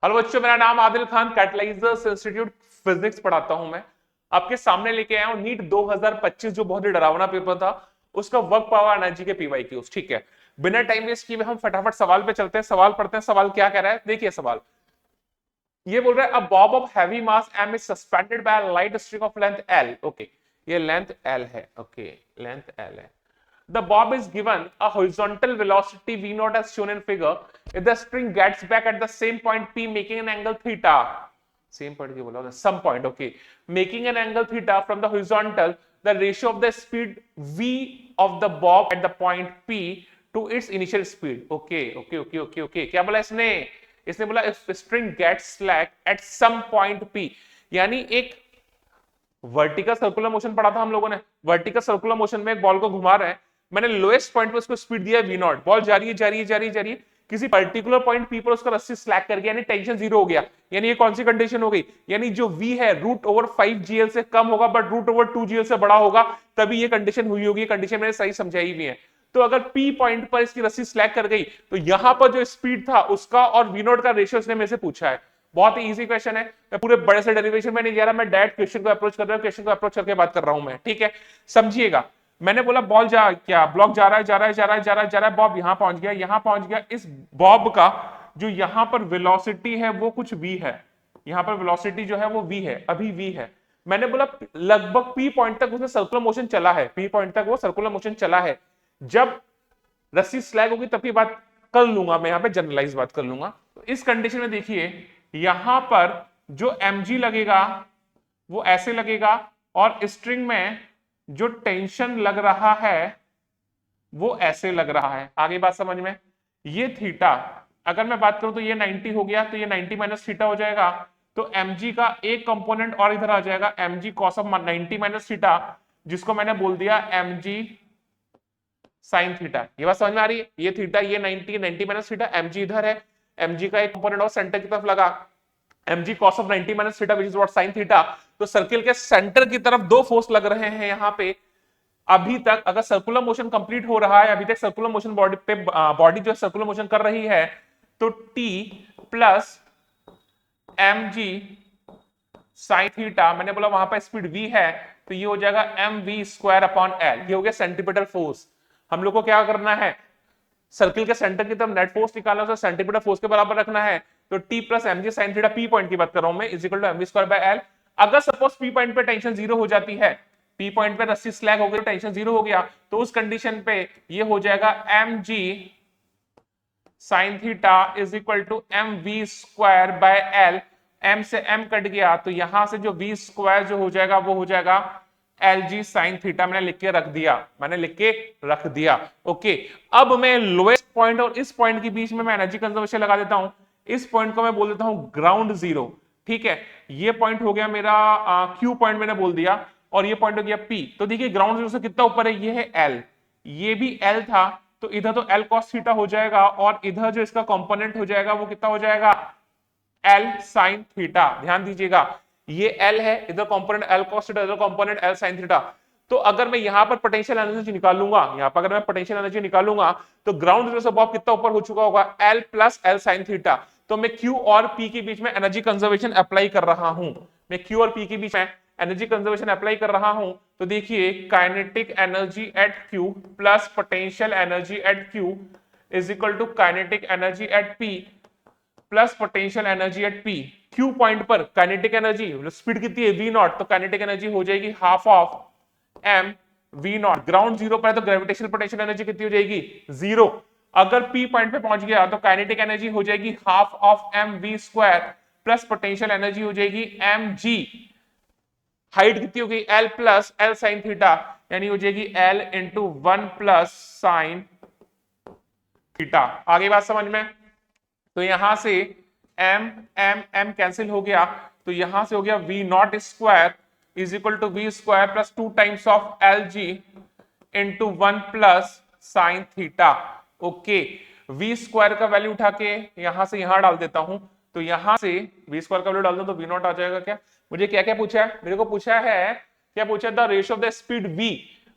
Hello बच्चों, मेरा नाम आदिल खान, कैटलाइजर्स इंस्टीट्यूट फिजिक्स पढ़ाता हूं मैं। आपके सामने लेके आया हूं नीट 2025, जो बहुत ही डरावना पेपर था, उसका वर्क पावर एनर्जी के पीवाईक्यूज। ठीक है, बिना टाइम वेस्ट किए हम फटाफट सवाल पे चलते हैं। सवाल पढ़ते हैं। सवाल क्या कह रहा है, देखिए सवाल ये बोल रहा है, a bob of heavy mass M is suspended by a light string of length L. Okay, ये लेंथ एल है। ओके, लेंथ एल है। The bob is given a horizontal velocity v naught as shown in figure. If the string gets back at the same point P, making an angle theta, same point की बोला, some point, okay, making an angle theta from the horizontal, the ratio of the speed v of the bob at the point P to its initial speed. Okay, okay, okay, okay, okay. क्या बोला इसने? इसने बोला if string gets slack at some point P, यानी एक vertical circular motion पढ़ा था हम लोगों ने। वर्टिकल सर्कुलर मोशन में एक बॉल को घुमा रहे हैं, मैंने लोएस्ट पॉइंट पे उसको स्पीड दिया वी नॉट, बॉल जा रही है जा रही है जा रही है जा रही है, किसी पर्टिकुलर पॉइंट पी पर उसका रस्सी स्लैक कर गया, यानी टेंशन जीरो हो गया। यानी ये कौन सी कंडीशन हो गई? यानी जो वी है रूट ओवर 5 GL से कम होगा बट रूट ओवर 2 GL से बड़ा होगा, तभी ये कंडीशन हुई होगी। कंडीशन मैंने सही समझाई हुई है। तो अगर पी पॉइंट पर इसकी रस्सी स्लैक कर गई तो यहां पर जो स्पीड था उसका और वी नॉट का रेशियो इसने मेरे से पूछा है। बहुत ही इजी क्वेश्चन है, मैं पूरे बड़े से डेरिवेशन में नहीं जा रहा, मैं डायरेक्ट क्वेश्चन को अप्रोच कर रहा हूं, क्वेश्चन को अप्रोच करके बात कर रहा हूं मैं। ठीक है, समझिएगा। मैंने बोला बॉल जा क्या ब्लॉक जा रहा है जा रहा है जा रहा है जा रहा है जा रहा है, बॉब यहां पहुंच गया, यहां पहुंच गया। इस बॉब का जो यहां पर वेलोसिटी है वो कुछ v है, यहां पर वेलोसिटी जो है वो v है, अभी v है। मैंने बोला लगभग p पॉइंट तक उसने सर्कुलर मोशन चला है, p पॉइंट तक वो सर्कुलर मोशन चला है। जब रस्सी स्लैग होगी तब की बात कर लूंगा मैं, यहां पे जनरलाइज बात कर लूंगा। तो इस कंडीशन में देखिए, यहां पर जो mg लगेगा वो ऐसे लगेगा, और स्ट्रिंग में जो टेंशन लग रहा है वो ऐसे लग रहा है। आगे बात समझ में? ये थीटा, अगर मैं बात करूं तो ये 90 हो गया, तो ये 90 माइनस थीटा हो जाएगा। तो mg का एक कंपोनेंट और इधर आ जाएगा, mg cos of 90 minus theta, जिसको मैंने बोल दिया mg साइन थीटा। ये बात समझ में आ रही है? ये थीटा, ये 90 माइनस थीटा, mg इधर है, mg का एक कंपोनेंट और सेंटर की तरफ लगा, mg cos of 90 minus theta which is what sine theta. तो सर्किल के सेंटर की तरफ दो फोर्स लग रहे हैं यहां पे। अभी तक अगर सर्कुलर मोशन कंप्लीट हो रहा है, अभी तक सर्कुलर मोशन बॉडी पे, बॉडी जो है सर्कुलर मोशन कर रही है, तो t plus mg sine theta, मैंने बोला वहां पर स्पीड v है, तो ये हो जाएगा mv स्क्वायर अपॉन l। ये हो गया सेंटीमीटर फोर्स। हम लोग को क्या करना है? सर्किल के सेंटर की तरफ नेट फोर्स निकालना, उसे सेंटीमीटर फोर्स के बराबर रखना है। तो t plus mg sine theta, p point की बात कर रहा हूं मैं, is equal to mv square by l। अगर सपोज p पॉइंट पे टेंशन जीरो हो जाती है, p पॉइंट पे रस्सी स्लैग हो गई, टेंशन जीरो हो गया, तो उस कंडीशन पे ये हो जाएगा mg sine theta is equal to mv square by l। m से m कट गया, तो यहां से जो v स्क्वायर जो हो जाएगा वो हो जाएगा Lg साइन थीटा। मैंने लिख के रख दिया, मैंने लिख के रख दिया। ओके, अब मैं लोएस्ट पॉइंट और इस पॉइंट के बीच में मैं एनर्जी कंजर्वेशन लगा देता हूं। इस पॉइंट को मैं बोल देता हूं ग्राउंड जीरो। ठीक है, ये पॉइंट हो गया मेरा Q पॉइंट मैंने बोल दिया, और ये पॉइंट हो गया P। तो देखिए ग्राउंड जीरो से कितना ऊपर है, ये है L, ये भी L था, तो इधर तो L cos थीटा हो जाएगा, और इधर जो इसका कंपोनेंट हो जाएगा वो कितना हो जाएगा, L sin थीटा। ध्यान दीजिएगा, ये L है, इधर कंपोनेंट L cos थीटा, इधर कंपोनेंट L sin थीटा। तो अगर मैं यहां पर पोटेंशियल एनर्जी निकालूंगा, यहां पर अगर मैं पोटेंशियल एनर्जी निकालूंगा, तो ग्राउंड जीरो से बॉब कितना ऊपर हो चुका होगा, L plus L sin theta. तो मैं Q और P के बीच में एनर्जी कंजर्वेशन अप्लाई कर रहा हूं, मैं Q और P के बीच में एनर्जी कंजर्वेशन अप्लाई कर रहा हूं। तो देखिए kinetic energy at Q plus potential energy at Q is equal to kinetic energy at P plus potential energy at P। Q point पर काइनेटिक एनर्जी, स्पीड कितनी है v नॉट, तो kinetic energy हो जाएगी half of m v naught. Ground zero पर है तो gravitational potential energy कितनी हो जाएगी, जीरो। अगर P पॉइंट पे पहुंच गया तो काइनेटिक एनर्जी हो जाएगी half of m v square plus potential energy हो जाएगी mg। हाइट कितनी हो गई, L plus L sine theta, यानी हो जाएगी L into 1 plus sine theta. आगे बात समझ में? तो यहां से m m m कैंसिल हो गया, तो यहां से हो गया v naught square is equal to v square plus 2 times of Lg into 1 plus sine theta. Okay, v square का वैल्यू उठा के यहां से यहां डाल देता हूं, तो यहां से v स्क्वायर का वैल्यू डाल दो तो v नॉट आ जाएगा। क्या मुझे क्या क्या पूछा है? मेरे को पूछा है, क्या पूछा, the ratio of the speed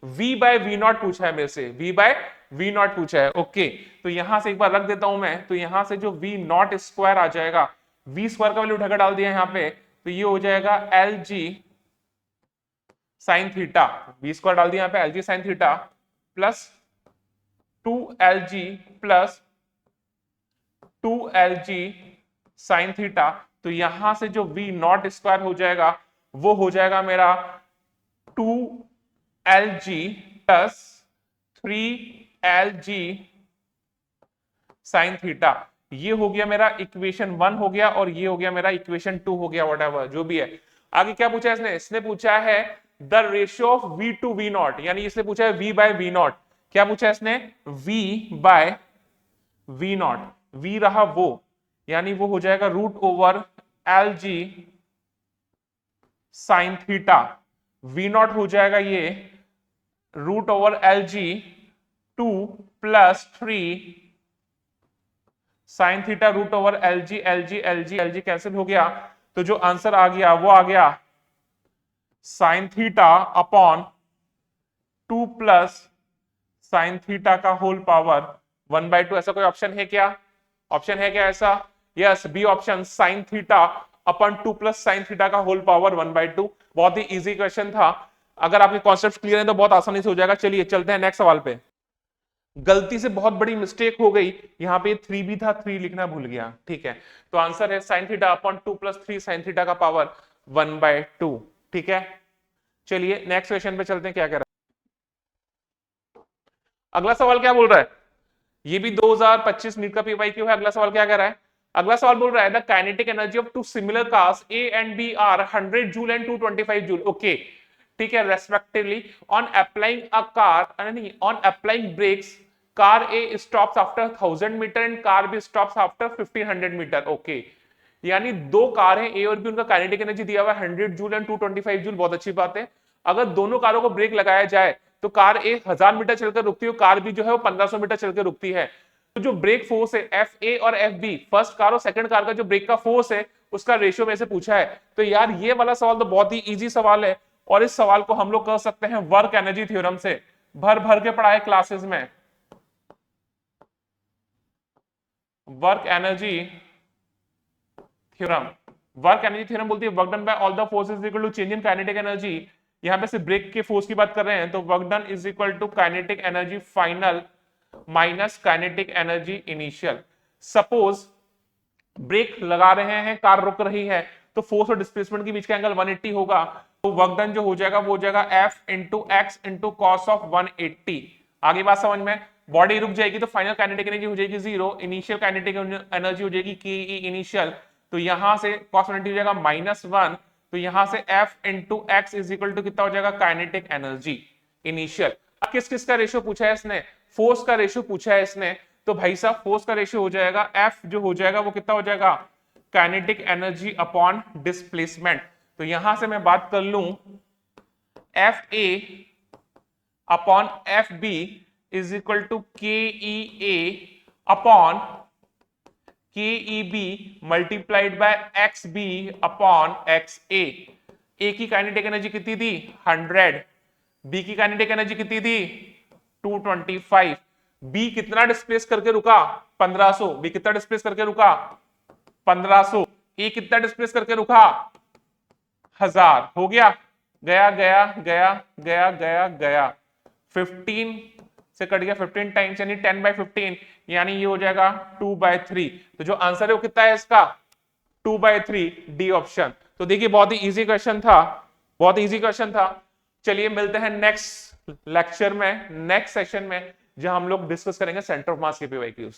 v by v naught पूछा है मेरे से, v बाय v नॉट पूछा है। ओके, तो यहां से एक बार रख देता हूं मैं, तो यहां से जो v नॉट स्क्वायर आ जाएगा v स्क्वायर का वैल्यू उठाकर डाल दिया यहाँ पे, तो ये हो जाएगा L G sine theta, v square डाल दिया यहाँ पे L G sine theta plus 2lg plus 2lg sine theta. तो यहां से जो v नॉट स्क्वायर हो जाएगा वो हो जाएगा मेरा 2lg plus 3lg sine theta. ये हो गया मेरा इक्वेशन 1 हो गया, और ये हो गया मेरा इक्वेशन 2 हो गया, व्हाटएवर जो भी है। आगे क्या पूछा है इसने पूछा है the ratio of v to v naught, यानी इसने पूछा है v बाय v नॉट। क्या पूछा है इसने? v by v naught. v रहा वो, यानी वो हो जाएगा root over L G sine theta, v naught हो जाएगा ये root over L G 2 plus 3 sine theta root over L G cancel हो गया, तो जो आंसर आ गया वो आ गया sign theta upon 2 plus sine theta का होल पावर 1/2। ऐसा कोई ऑप्शन है क्या? ऑप्शन है क्या ऐसा? Yes, B option, sine theta upon 2 plus sine theta का होल पावर 1/2। बहुत ही इजी क्वेश्चन था, अगर आपके कॉन्सेप्ट क्लियर है तो बहुत आसानी से हो जाएगा। चलिए चलते हैं नेक्स्ट सवाल पे। गलती से बहुत बड़ी मिस्टेक हो गई, यहाँ पे 3 भी था, 3 लिखना भूल गया, ठीक है। तो आंसर है sign theta upon 2 plus 3 sine theta का पावर 1/2, ठीक है। चलिए नेक्स्ट क्वेश्चन पे चलते हैं, क्या कह रहा है अगला सवाल, क्या बोल रहा है? ये भी 2025 नीट का पीवाईक्यू है। अगला सवाल क्या कह रहा है? अगला सवाल बोल रहा है the kinetic energy of two similar cars A and B are 100 joule and 225 joule, okay, ठीक है, respectively on applying a car, नहीं, on applying brakes car A stops after 1000 meter and car B stops after 1500 meter, okay. यानी दो car है ए और B, उनका kinetic energy दिया हुआ है 100 जूल एंड 225 जूल, बहुत अच्छी बात है। अगर दोनों कारों को ब्रेक लगाया जाए तो कार ए 1000 मीटर चलकर रुकती है, कार बी जो है वो 1500 मीटर चलकर रुकती है। तो जो ब्रेक फोर्स है एफ ए और एफ बी, फर्स्ट कार और सेकंड कार का जो ब्रेक का फोर्स है उसका रेशियो में से पूछा है। तो यार ये वाला सवाल तो बहुत ही इजी सवाल है, और इस सवाल को हम लोग कर सकते हैं वर्क एनर्जी थ्योरम से, भर भर के पढ़ाए क्लासेस में। Work energy theorem, work energy theorem बोलती है work done by all the forces equal to change in kinetic energy. यहां पे सिर्फ ब्रेक के फोर्स की बात कर रहे हैं, तो work done is equal to kinetic energy final minus kinetic energy initial. Suppose brake लगा रहे हैं, कार रुक रही है, तो फोर्स और डिस्प्लेसमेंट के बीच का एंगल 180 होगा, तो वर्क डन जो हो जाएगा वो हो जाएगा F into x into cos of 180। आगे बात समझ में? बॉडी रुक जाएगी तो फाइनल काइनेटिक एनर्जी हो जाएगी 0, इनिशियल काइनेटिक एनर्जी हो जाएगी के ई इनिशियल, तो यहां से cos 180 हो जाएगा -1, तो यहां से f into x is equal to कितना हो जाएगा काइनेटिक एनर्जी इनिशियल। अब किस किस का रेशियो पूछा है इसने? फोर्स का रेशियो पूछा है इसने, तो भाई साहब फोर्स का रेशियो हो जाएगा f जो हो जाएगा वो कितना हो जाएगा काइनेटिक एनर्जी अपॉन डिस्प्लेसमेंट। तो यहां से मैं बात कर लूं F A upon F B is equal to K E A upon K E B multiplied by X B upon X A. A की काइनेटिक एनर्जी कितनी थी 100, बी की काइनेटिक एनर्जी कितनी थी 225, बी कितना डिस्प्लेस करके रुका 1500, बी कितना डिस्प्लेस करके रुका 1500, ए कितना डिस्प्लेस करके रुका 1000, हो गया, गया गया गया गया गया गया, 15 से कट गया 15 टाइम्स, यानी 10/15, यानी ये हो जाएगा 2/3। तो जो आंसर है वो कितना है इसका 2/3, डी ऑप्शन। तो देखिए बहुत ही इजी क्वेश्चन था, बहुत इजी क्वेश्चन था। चलिए मिलते हैं नेक्स्ट लेक्चर में, नेक्स्ट सेशन में, जहां हम लोग डिस्कस करेंगे सेंटर ऑफ मास के पीवाईक्यूज।